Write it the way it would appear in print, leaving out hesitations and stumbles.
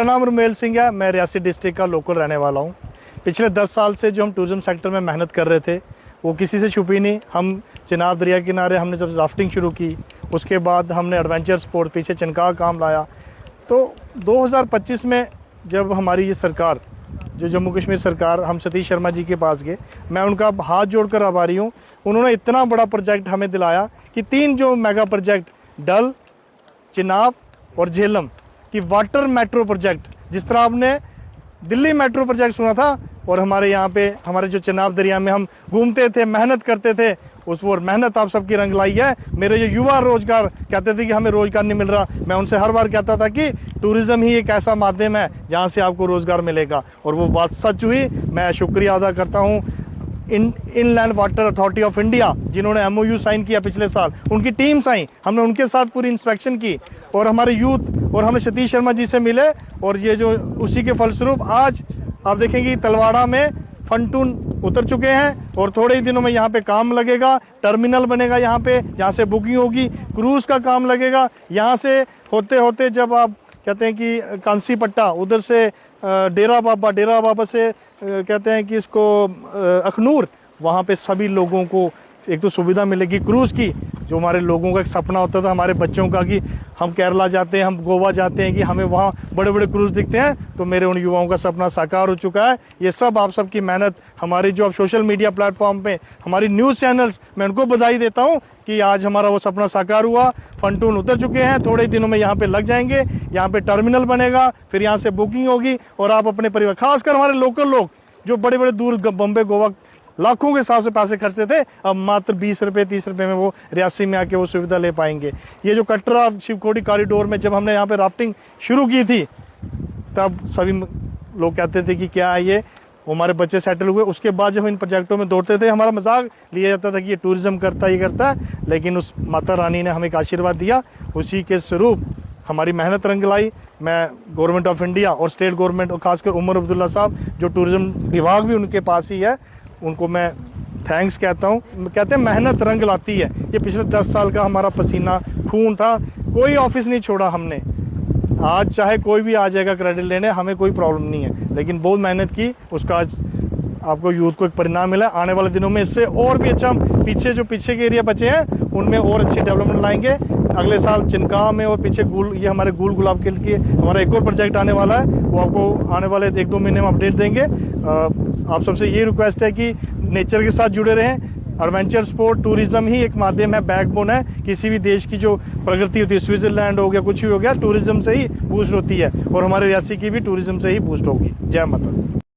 नाम रुमेल सिंह है, मैं रियासी डिस्ट्रिक्ट का लोकल रहने वाला हूँ। पिछले 10 साल से जो हम टूरिज्म सेक्टर में मेहनत कर रहे थे वो किसी से छुपी नहीं। हम चिनाब दरिया किनारे हमने जब राफ्टिंग शुरू की, उसके बाद हमने एडवेंचर स्पोर्ट पीछे चनका काम लाया। तो 2025 में जब हमारी ये सरकार, जो जम्मू कश्मीर सरकार, हम सतीश शर्मा जी के पास गए, मैं उनका हाथ जोड़कर आभारी हूँ। उन्होंने इतना बड़ा प्रोजेक्ट हमें दिलाया कि 3 जो मेगा प्रोजेक्ट, डल, चिनाब और झेलम की वाटर मेट्रो प्रोजेक्ट, जिस तरह आपने दिल्ली मेट्रो प्रोजेक्ट सुना था, और हमारे यहाँ पे हमारे जो चिनाब दरिया में हम घूमते थे, मेहनत करते थे, उस पर मेहनत आप सबकी रंग लाई है। मेरे जो युवा रोजगार कहते थे कि हमें रोजगार नहीं मिल रहा, मैं उनसे हर बार कहता था कि टूरिज्म ही एक ऐसा माध्यम है जहाँ से आपको रोजगार मिलेगा, और वो बात सच हुई। मैं शुक्रिया अदा करता हूँ inland water authority of India, जिन्होंने MOU साइन किया पिछले साल, उनकी टीम्स आई, हमने उनके साथ पूरी इंस्पेक्शन की, और हमारे यूथ, और हमने सतीश शर्मा जी से मिले, और ये जो उसी के फलस्वरूप आज आप देखेंगे तलवाड़ा में फंटून उतर चुके हैं, और थोड़े ही दिनों में यहाँ पे काम लगेगा, टर्मिनल बनेगा यहाँ पे, जहाँ से बुकिंग होगी, क्रूज का काम लगेगा। यहाँ से होते होते जब आप कहते हैं कि कांसी पट्टा, उधर से डेरा बाबा से कहते हैं कि इसको अखनूर, वहाँ पे सभी लोगों को एक तो सुविधा मिलेगी क्रूज़ की, जो हमारे लोगों का एक सपना होता था, हमारे बच्चों का, कि हम केरला जाते हैं, हम गोवा जाते हैं, कि हमें वहाँ बड़े बड़े क्रूज़ दिखते हैं। तो मेरे उन युवाओं का सपना साकार हो चुका है। ये सब आप सबकी मेहनत, हमारी जो अब सोशल मीडिया प्लेटफॉर्म पे हमारी न्यूज़ चैनल्स, मैं उनको बधाई देता हूँ कि आज हमारा वो सपना साकार हुआ। फंटून उतर चुके हैं, थोड़े दिनों में यहाँ पे लग जाएंगे, यहाँ पे टर्मिनल बनेगा, फिर यहाँ से बुकिंग होगी, और आप अपने परिवार, खासकर हमारे लोकल लोग जो बड़े बड़े दूर बम्बे गोवा लाखों के हिसाब से पैसे खर्चते थे, अब मात्र 20 रुपये 30 रुपये में वो रियासी में आके वो सुविधा ले पाएंगे। ये जो कटरा शिवकोटी कॉरिडोर में जब हमने यहाँ पे राफ्टिंग शुरू की थी, तब सभी लोग कहते थे कि क्या है ये, हमारे बच्चे सेटल हुए। उसके बाद जब इन प्रोजेक्टों में दौड़ते थे, हमारा मजाक लिया जाता था कि ये टूरिज्म करता है, ये करता है, लेकिन उस माता रानी ने हमें एक आशीर्वाद दिया, उसी के स्वरूप हमारी मेहनत रंग लाई। मैं गवर्नमेंट ऑफ इंडिया और स्टेट गवर्नमेंट, और खासकर उमर अब्दुल्ला साहब, जो टूरिज्म विभाग भी उनके पास ही है, उनको मैं थैंक्स कहता हूँ। कहते हैं मेहनत रंग लाती है। ये पिछले 10 साल का हमारा पसीना खून था, कोई ऑफिस नहीं छोड़ा हमने। आज चाहे कोई भी आ जाएगा क्रेडिट लेने, हमें कोई प्रॉब्लम नहीं है, लेकिन बहुत मेहनत की, उसका आज आपको यूथ को एक परिणाम मिला। आने वाले दिनों में इससे और भी अच्छा, हम पीछे के एरिया बचे हैं उनमें और अच्छी डेवलपमेंट लाएंगे। अगले साल चिनका में और पीछे ये हमारे गुल गुलाब के लिए हमारा एक और प्रोजेक्ट आने वाला है, वो आपको आने वाले 1-2 महीने में अपडेट देंगे। आप सबसे ये रिक्वेस्ट है कि नेचर के साथ जुड़े रहें। एडवेंचर स्पोर्ट, टूरिज्म ही एक माध्यम है, बैकबोन है किसी भी देश की। जो प्रगति होती है, स्विट्जरलैंड हो गया, कुछ भी हो गया, टूरिज्म से ही बूस्ट होती है, और हमारे रियासी की भी टूरिज्म से ही बूस्ट होगी। जय माता दी।